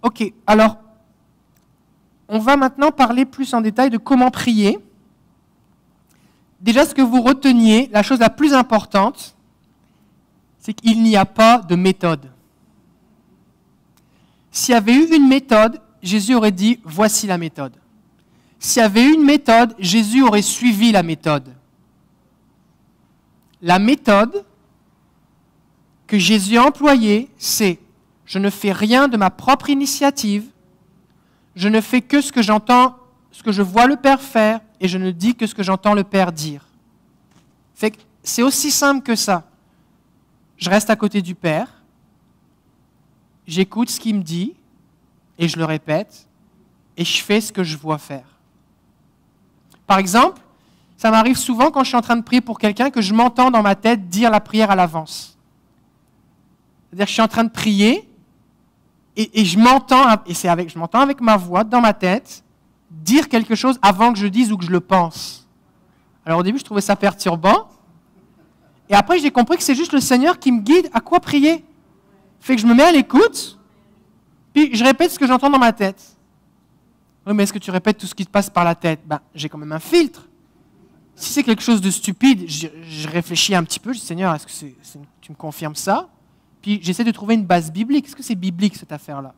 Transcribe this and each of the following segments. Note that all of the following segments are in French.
Ok, alors, on va maintenant parler plus en détail de comment prier. Déjà, ce que vous reteniez, la chose la plus importante, c'est qu'il n'y a pas de méthode. S'il y avait eu une méthode, Jésus aurait dit « voici la méthode ». S'il y avait eu une méthode, Jésus aurait suivi la méthode. La méthode que Jésus a employée, c'est « je ne fais rien de ma propre initiative, je ne fais que ce que j'entends, ce que je vois le Père faire, et je ne dis que ce que j'entends le Père dire. » C'est aussi simple que ça. Je reste à côté du Père, j'écoute ce qu'il me dit, et je le répète, et je fais ce que je vois faire. Par exemple, ça m'arrive souvent quand je suis en train de prier pour quelqu'un que je m'entends dans ma tête dire la prière à l'avance. C'est-à-dire que je suis en train de prier, et je m'entends avec ma voix dans ma tête dire quelque chose avant que je dise ou que je le pense. Alors au début, je trouvais ça perturbant, et après j'ai compris que c'est juste le Seigneur qui me guide à quoi prier. Fait que je me mets à l'écoute, puis je répète ce que j'entends dans ma tête. Oui, mais est-ce que tu répètes tout ce qui te passe par la tête? J'ai quand même un filtre. Si c'est quelque chose de stupide, je réfléchis un petit peu, je dis Seigneur, est-ce que tu me confirmes ça? Puis j'essaie de trouver une base biblique. Est-ce que c'est biblique cette affaire-là?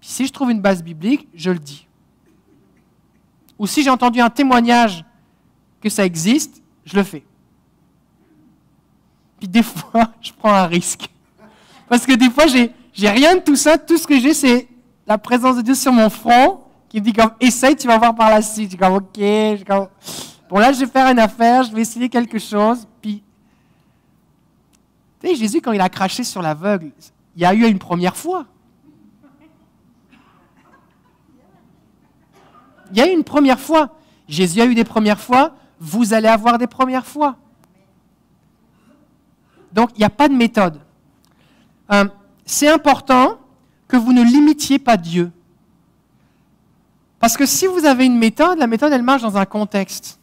Puis si je trouve une base biblique, je le dis. Ou si j'ai entendu un témoignage que ça existe, je le fais. Puis des fois, je prends un risque. Parce que des fois, j'ai rien de tout ça. Tout ce que j'ai, c'est la présence de Dieu sur mon front qui me dit comme, essaye, tu vas voir par la suite. Je suis comme, ok. Bon, là, je vais faire une affaire, je vais essayer quelque chose. Puis, tu sais, Jésus, quand il a craché sur l'aveugle, il y a eu une première fois. Il y a eu une première fois. Jésus a eu des premières fois. Vous allez avoir des premières fois. Donc, il n'y a pas de méthode. C'est important que vous ne limitiez pas Dieu. Parce que si vous avez une méthode, la méthode, elle marche dans un contexte.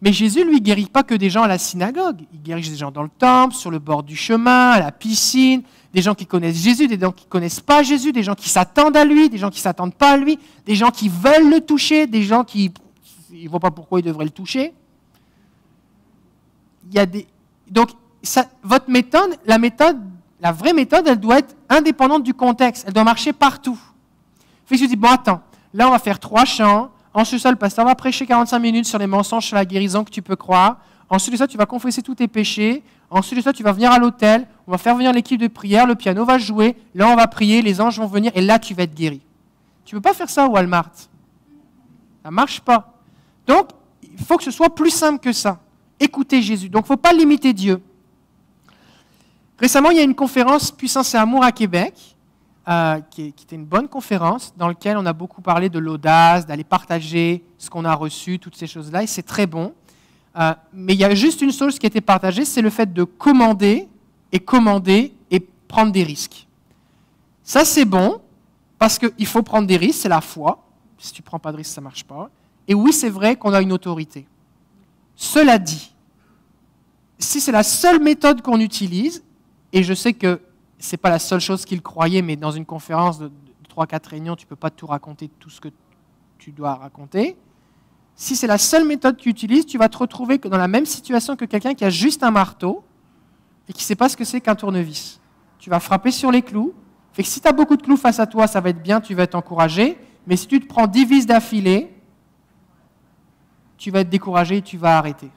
Mais Jésus, lui, ne guérit pas que des gens à la synagogue. Il guérit des gens dans le temple, sur le bord du chemin, à la piscine, des gens qui connaissent Jésus, des gens qui ne connaissent pas Jésus, des gens qui s'attendent à lui, des gens qui ne s'attendent pas à lui, des gens qui veulent le toucher, des gens qui ne voient pas pourquoi ils devraient le toucher. Donc, votre méthode, la vraie méthode, elle doit être indépendante du contexte. Elle doit marcher partout. Fait que je dis, bon, attends, là, on va faire 3 chants. Ensuite, ça, le pasteur va prêcher 45 minutes sur les mensonges, sur la guérison que tu peux croire. Ensuite de ça, tu vas confesser tous tes péchés. Ensuite de ça, tu vas venir à l'hôtel. On va faire venir l'équipe de prière. Le piano va jouer. Là, on va prier. Les anges vont venir. Et là, tu vas être guéri. Tu ne peux pas faire ça au Walmart. Ça ne marche pas. Donc, il faut que ce soit plus simple que ça. Écoutez Jésus. Donc, il ne faut pas limiter Dieu. Récemment, il y a une conférence Puissance et Amour à Québec, qui était une bonne conférence, dans laquelle on a beaucoup parlé de l'audace, d'aller partager ce qu'on a reçu, toutes ces choses-là, et c'est très bon. Mais il y a juste une chose qui a été partagée, c'est le fait de commander et prendre des risques. Ça, c'est bon, parce qu'il faut prendre des risques, c'est la foi. Si tu ne prends pas de risques, ça ne marche pas. Et oui, c'est vrai qu'on a une autorité. Cela dit, si c'est la seule méthode qu'on utilise, et je sais que ce n'est pas la seule chose qu'il croyait, mais dans une conférence de 3-4 réunions, tu ne peux pas tout raconter, tout ce que tu dois raconter. Si c'est la seule méthode que tu utilises, tu vas te retrouver dans la même situation que quelqu'un qui a juste un marteau et qui ne sait pas ce que c'est qu'un tournevis. Tu vas frapper sur les clous. Fait que si tu as beaucoup de clous face à toi, ça va être bien, tu vas être encouragé. Mais si tu te prends 10 vis d'affilée, tu vas être découragé et tu vas arrêter.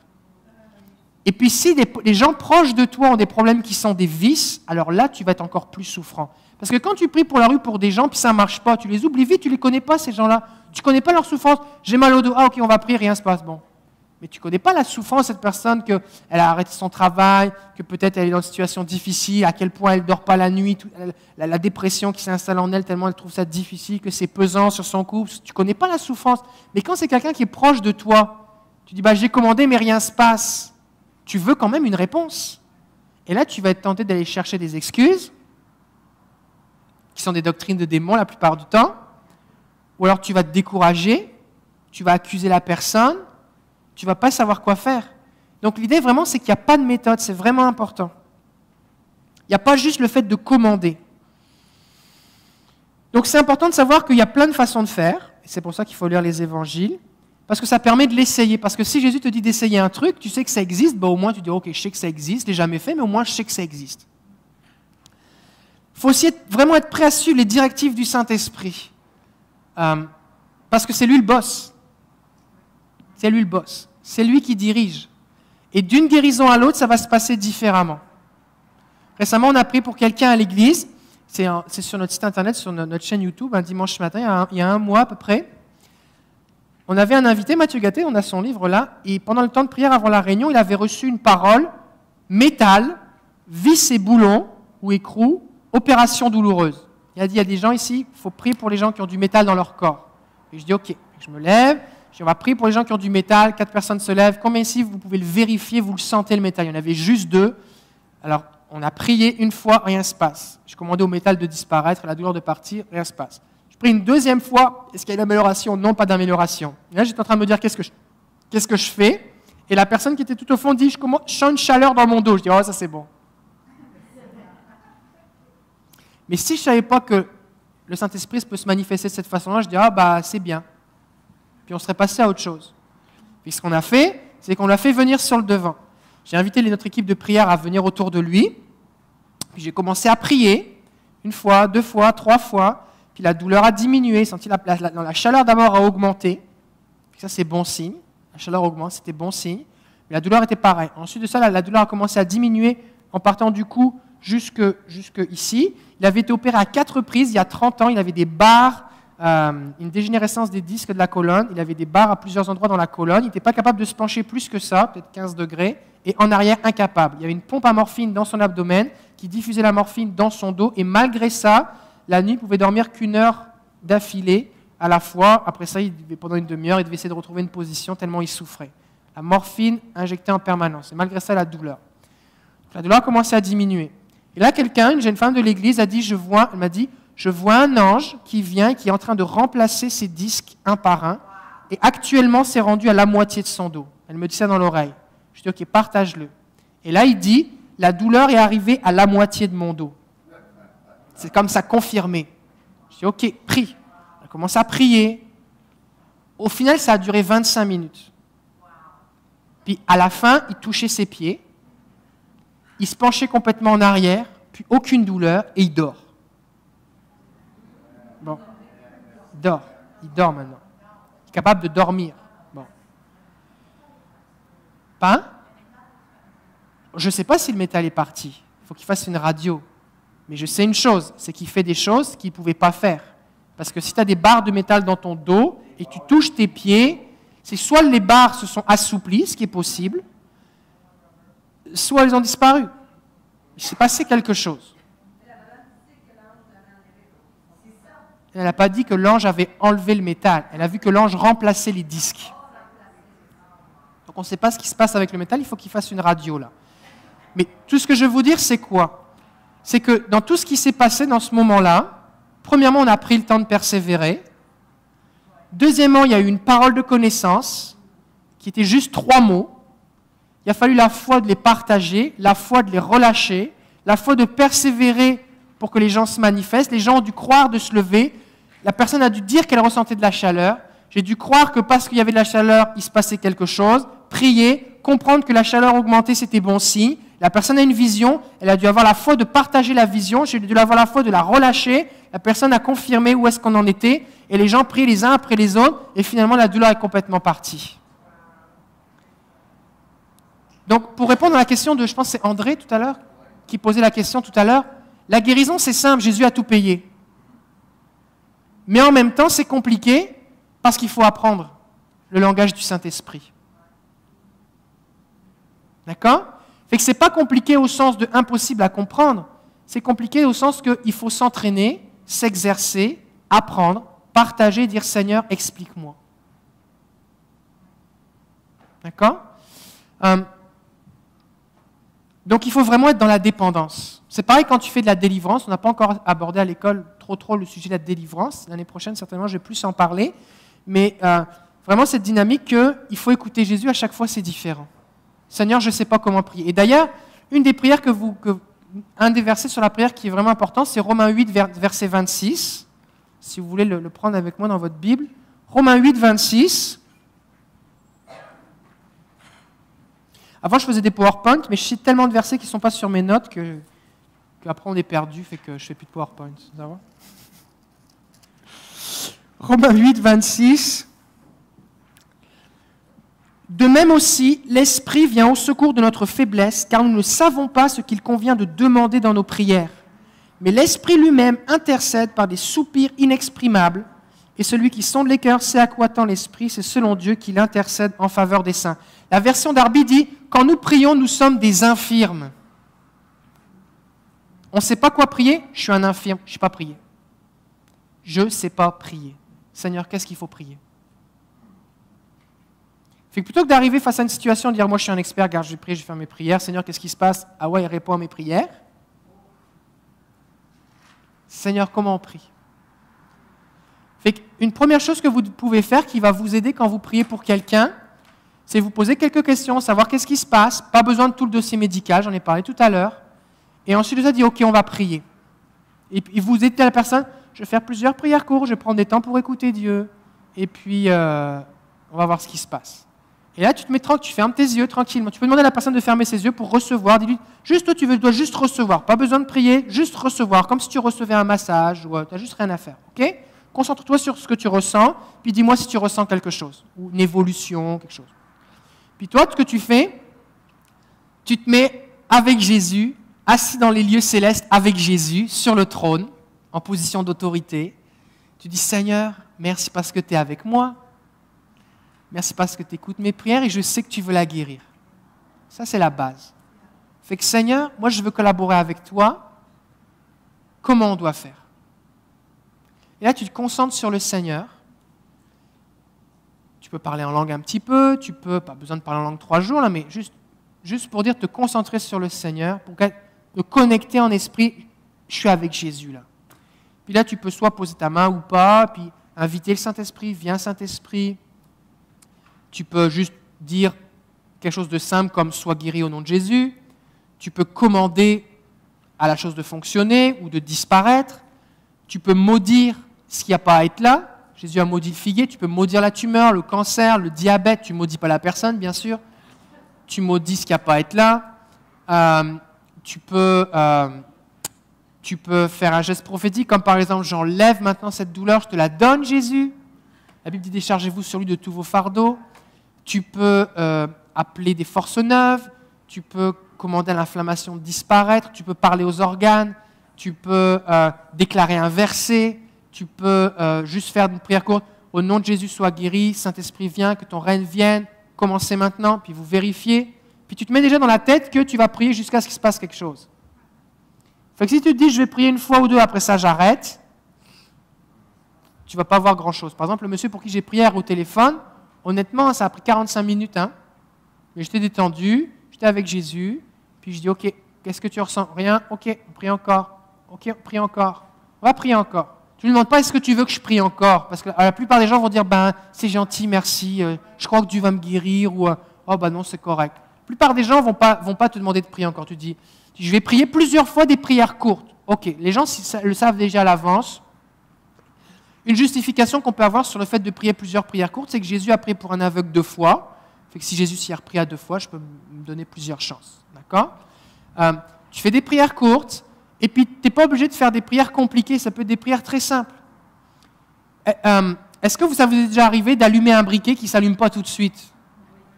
Et puis si les gens proches de toi ont des problèmes qui sont des vices, alors là, tu vas être encore plus souffrant. Parce que quand tu pries pour la rue pour des gens, puis ça ne marche pas, tu les oublies vite, tu ne les connais pas, ces gens-là. Tu ne connais pas leur souffrance. J'ai mal au dos, ah ok, on va prier, rien ne se passe. Bon. Mais tu ne connais pas la souffrance de cette personne, qu'elle a arrêté son travail, que peut-être elle est dans une situation difficile, à quel point elle ne dort pas la nuit, la dépression qui s'installe en elle tellement elle trouve ça difficile, que c'est pesant sur son couple. Tu ne connais pas la souffrance. Mais quand c'est quelqu'un qui est proche de toi, tu dis, j'ai commandé, mais rien ne se passe. Tu veux quand même une réponse. Et là, tu vas être tenté d'aller chercher des excuses, qui sont des doctrines de démons la plupart du temps, ou alors tu vas te décourager, tu vas accuser la personne, tu ne vas pas savoir quoi faire. Donc l'idée vraiment, c'est qu'il n'y a pas de méthode, c'est vraiment important. Il n'y a pas juste le fait de commander. Donc c'est important de savoir qu'il y a plein de façons de faire, et c'est pour ça qu'il faut lire les évangiles, parce que ça permet de l'essayer. Parce que si Jésus te dit d'essayer un truc, tu sais que ça existe, au moins tu dis ok, je sais que ça existe, je ne l'ai jamais fait, mais au moins je sais que ça existe. Il faut aussi vraiment être prêt à suivre les directives du Saint-Esprit, parce que c'est lui le boss. C'est lui le boss. C'est lui qui dirige. Et d'une guérison à l'autre, ça va se passer différemment. Récemment, on a prié pour quelqu'un à l'église. C'est sur notre site internet, sur notre chaîne YouTube, un dimanche matin, il y a un mois à peu près. On avait un invité, Mathieu Gatté, on a son livre là, et pendant le temps de prière avant la réunion, il avait reçu une parole, métal, vis et boulons, ou écrou, opération douloureuse. Il a dit, il y a des gens ici, il faut prier pour les gens qui ont du métal dans leur corps. Et je dis, ok, je me lève, je dis, on va prier pour les gens qui ont du métal, 4 personnes se lèvent, combien ici vous pouvez le vérifier, vous le sentez le métal? Il y en avait juste 2. Alors, on a prié une fois, rien ne se passe. Je commandais au métal de disparaître, à la douleur de partir, rien ne se passe. Je prie une deuxième fois, est-ce qu'il y a une amélioration? Non, pas d'amélioration. Et là, j'étais en train de me dire, qu'est-ce que je fais? Et la personne qui était tout au fond dit, je sens une chaleur dans mon dos. Je dis, oh, ça c'est bon. Mais si je ne savais pas que le Saint-Esprit peut se manifester de cette façon-là, je dis, ah bah c'est bien. Puis on serait passé à autre chose. Puis ce qu'on a fait, c'est qu'on l'a fait venir sur le devant. J'ai invité notre équipe de prière à venir autour de lui. Puis j'ai commencé à prier, 1 fois, 2 fois, 3 fois. Puis la douleur a diminué, la chaleur d'abord a augmenté. Puis ça c'est bon signe. La chaleur augmente, c'était bon signe. Mais la douleur était pareille. Ensuite de ça, la douleur a commencé à diminuer en partant du cou jusque ici. Il avait été opéré à 4 reprises il y a 30 ans. Il avait des barres, une dégénérescence des disques de la colonne. Il avait des barres à plusieurs endroits dans la colonne. Il n'était pas capable de se pencher plus que ça, peut-être 15 degrés. Et en arrière, incapable. Il y avait une pompe à morphine dans son abdomen qui diffusait la morphine dans son dos. Et malgré ça, la nuit, il pouvait dormir qu'1 heure d'affilée à la fois. Après ça, pendant une demi-heure, il devait essayer de retrouver une position tellement il souffrait. La morphine injectée en permanence. Et malgré ça, la douleur. La douleur a commencé à diminuer. Et là, une jeune femme de l'église, elle m'a dit, je vois un ange qui vient, qui est en train de remplacer ses disques un par un. Et actuellement, c'est rendu à la moitié de son dos. Elle me dit ça dans l'oreille. Je dis, ok, partage-le. Et là, il dit, la douleur est arrivée à la moitié de mon dos. C'est comme ça confirmé. Je dis, ok, prie. Elle commence à prier. Au final, ça a duré 25 minutes. Puis à la fin, il touchait ses pieds. Il se penchait complètement en arrière, puis aucune douleur, et il dort. Bon. Il dort maintenant. Il est capable de dormir. Bon. Pas? Je ne sais pas si le métal est parti. Il faut qu'il fasse une radio. Mais je sais une chose, c'est qu'il fait des choses qu'il ne pouvait pas faire. Parce que si tu as des barres de métal dans ton dos et que tu touches tes pieds, c'est soit les barres se sont assouplies, ce qui est possible, soit elles ont disparu. Il s'est passé quelque chose. Elle n'a pas dit que l'ange avait enlevé le métal. Elle a vu que l'ange remplaçait les disques. Donc on ne sait pas ce qui se passe avec le métal, il faut qu'il fasse une radio là. Mais tout ce que je veux vous dire, c'est quoi? C'est que dans tout ce qui s'est passé dans ce moment-là, premièrement, on a pris le temps de persévérer. Deuxièmement, il y a eu une parole de connaissance qui était juste 3 mots. Il a fallu la foi de les partager, la foi de les relâcher, la foi de persévérer pour que les gens se manifestent. Les gens ont dû croire de se lever. La personne a dû dire qu'elle ressentait de la chaleur. J'ai dû croire que parce qu'il y avait de la chaleur, il se passait quelque chose. Prier, comprendre que la chaleur augmentée, c'était bon signe. La personne a une vision, elle a dû avoir la foi de partager la vision, j'ai dû avoir la foi de la relâcher, la personne a confirmé où est-ce qu'on en était, et les gens priaient les uns après les autres, et finalement la douleur est complètement partie. Donc pour répondre à la question de, je pense que c'est André tout à l'heure, qui posait la question tout à l'heure, la guérison c'est simple, Jésus a tout payé. Mais en même temps c'est compliqué, parce qu'il faut apprendre le langage du Saint-Esprit. D'accord ? Fait que ce n'est pas compliqué au sens de impossible à comprendre, c'est compliqué au sens qu'il faut s'entraîner, s'exercer, apprendre, partager, dire Seigneur, explique-moi. D'accord? Donc il faut vraiment être dans la dépendance. C'est pareil quand tu fais de la délivrance, on n'a pas encore abordé à l'école trop le sujet de la délivrance, l'année prochaine certainement je vais plus en parler, mais vraiment cette dynamique qu'il faut écouter Jésus, à chaque fois c'est différent. Seigneur, je ne sais pas comment prier. Et d'ailleurs, une des prières un des versets sur la prière qui est vraiment important, c'est Romains 8, verset 26. si vous voulez le prendre avec moi dans votre Bible. Romains 8, 26. Avant, je faisais des PowerPoint, mais je cite tellement de versets qui ne sont pas sur mes notes qu'après on est perdu, fait que je ne fais plus de PowerPoint. Ça va? Romains 8, 26. De même aussi, l'Esprit vient au secours de notre faiblesse, car nous ne savons pas ce qu'il convient de demander dans nos prières. Mais l'Esprit lui-même intercède par des soupirs inexprimables, et celui qui sonde les cœurs sait à quoi tend l'Esprit, c'est selon Dieu qu'il intercède en faveur des saints. La version d'Arby dit, quand nous prions, nous sommes des infirmes. On ne sait pas quoi prier, je suis un infirme, je ne sais pas prier. Je ne sais pas prier. Seigneur, qu'est-ce qu'il faut prier? Fait que plutôt que d'arriver face à une situation, de dire, moi je suis un expert, regarde, je vais prier, je vais faire mes prières, Seigneur, qu'est-ce qui se passe? Ah ouais, il répond à mes prières. Seigneur, comment on prie? Fait qu'une première chose que vous pouvez faire qui va vous aider quand vous priez pour quelqu'un, c'est vous poser quelques questions, savoir qu'est-ce qui se passe, pas besoin de tout le dossier médical, j'en ai parlé tout à l'heure, et ensuite vous avez dit, ok, on va prier. Et puis vous aidez la personne, je vais faire plusieurs prières courtes, je vais prendre des temps pour écouter Dieu, et puis on va voir ce qui se passe. Et là, tu te mets tranquille, tu fermes tes yeux tranquillement. Tu peux demander à la personne de fermer ses yeux pour recevoir. Dis-lui, juste toi, tu dois juste recevoir. Pas besoin de prier, juste recevoir, comme si tu recevais un massage, ou tu n'as juste rien à faire. Ok? Concentre-toi sur ce que tu ressens, puis dis-moi si tu ressens quelque chose, ou une évolution, quelque chose. Puis toi, ce que tu fais, tu te mets avec Jésus, assis dans les lieux célestes avec Jésus, sur le trône, en position d'autorité. Tu dis, Seigneur, merci parce que tu es avec moi. Merci parce que tu écoutes mes prières et je sais que tu veux la guérir. Ça, c'est la base. Fait que Seigneur, moi, je veux collaborer avec toi. Comment on doit faire? Et là, tu te concentres sur le Seigneur. Tu peux parler en langue un petit peu, tu peux, pas besoin de parler en langue 3 jours, là, mais juste pour dire, te concentrer sur le Seigneur, pour te connecter en esprit, je suis avec Jésus là. Puis là, tu peux soit poser ta main ou pas, puis inviter le Saint-Esprit, viens Saint-Esprit. Tu peux juste dire quelque chose de simple comme « sois guéri au nom de Jésus ». Tu peux commander à la chose de fonctionner ou de disparaître. Tu peux maudire ce qui n'a pas à être là. Jésus a maudit le figuier. Tu peux maudire la tumeur, le cancer, le diabète. Tu ne maudis pas la personne, bien sûr. Tu maudis ce qui n'a pas à être là. Tu peux faire un geste prophétique, comme par exemple, j'enlève maintenant cette douleur, je te la donne, Jésus. La Bible dit, déchargez-vous sur lui de tous vos fardeaux. Tu peux appeler des forces neuves. Tu peux commander à l'inflammation de disparaître. Tu peux parler aux organes. Tu peux déclarer un verset. Tu peux juste faire une prière courte. Au nom de Jésus, sois guéri. Saint-Esprit, viens, que ton règne vienne. Commencez maintenant, puis vous vérifiez. Puis tu te mets déjà dans la tête que tu vas prier jusqu'à ce qu'il se passe quelque chose. Fait que si tu te dis, je vais prier une fois ou deux, après ça, j'arrête, tu ne vas pas voir grand-chose. Par exemple, le monsieur pour qui j'ai prié au téléphone, honnêtement, ça a pris 45 minutes. Hein, mais j'étais détendu, j'étais avec Jésus, puis je dis, ok, qu'est-ce que tu ressens? Rien, ok, on prie encore. Ok, on prie encore. On va prier encore. Tu ne lui demandes pas, est-ce que tu veux que je prie encore? Parce que la plupart des gens vont dire, ben, c'est gentil, merci, je crois que Dieu va me guérir, ou oh, ben non, c'est correct. La plupart des gens ne vont pas te demander de prier encore. Tu dis, je vais prier plusieurs fois des prières courtes. Ok, les gens le savent déjà à l'avance. Une justification qu'on peut avoir sur le fait de prier plusieurs prières courtes, c'est que Jésus a prié pour un aveugle 2 fois. Fait que si Jésus s'y a repris à 2 fois, je peux me donner plusieurs chances. D'accord? Tu fais des prières courtes, et puis tu n'es pas obligé de faire des prières compliquées, ça peut être des prières très simples. Est-ce que ça vous est déjà arrivé d'allumer un briquet qui ne s'allume pas tout de suite?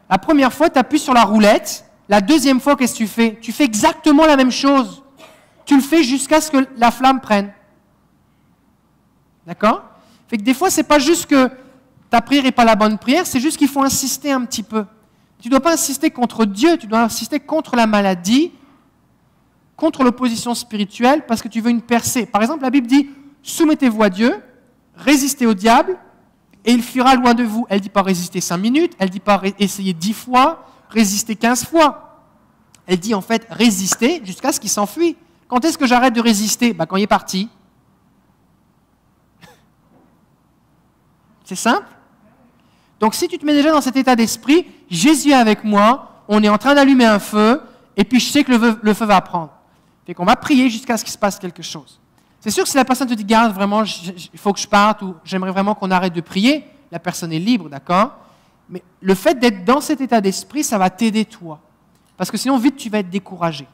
La première fois, tu appuies sur la roulette. La deuxième fois, qu'est-ce que tu fais? Tu fais exactement la même chose. Tu le fais jusqu'à ce que la flamme prenne. D'accord? Fait que des fois, ce n'est pas juste que ta prière n'est pas la bonne prière, c'est juste qu'il faut insister un petit peu. Tu ne dois pas insister contre Dieu, tu dois insister contre la maladie, contre l'opposition spirituelle, parce que tu veux une percée. Par exemple, la Bible dit, soumettez-vous à Dieu, résistez au diable, et il fuira loin de vous. Elle ne dit pas résister 5 minutes, elle ne dit pas essayer 10 fois, résister 15 fois. Elle dit en fait résister jusqu'à ce qu'il s'enfuit. Quand est-ce que j'arrête de résister? Quand il est parti. C'est simple. Donc si tu te mets déjà dans cet état d'esprit, Jésus est avec moi, on est en train d'allumer un feu, et puis je sais que le feu va prendre. Fait qu'on va prier jusqu'à ce qu'il se passe quelque chose. C'est sûr que si la personne te dit, garde, vraiment, il faut que je parte, ou j'aimerais vraiment qu'on arrête de prier, la personne est libre, d'accord? Mais le fait d'être dans cet état d'esprit, ça va t'aider toi. Parce que sinon, vite, tu vas être découragé.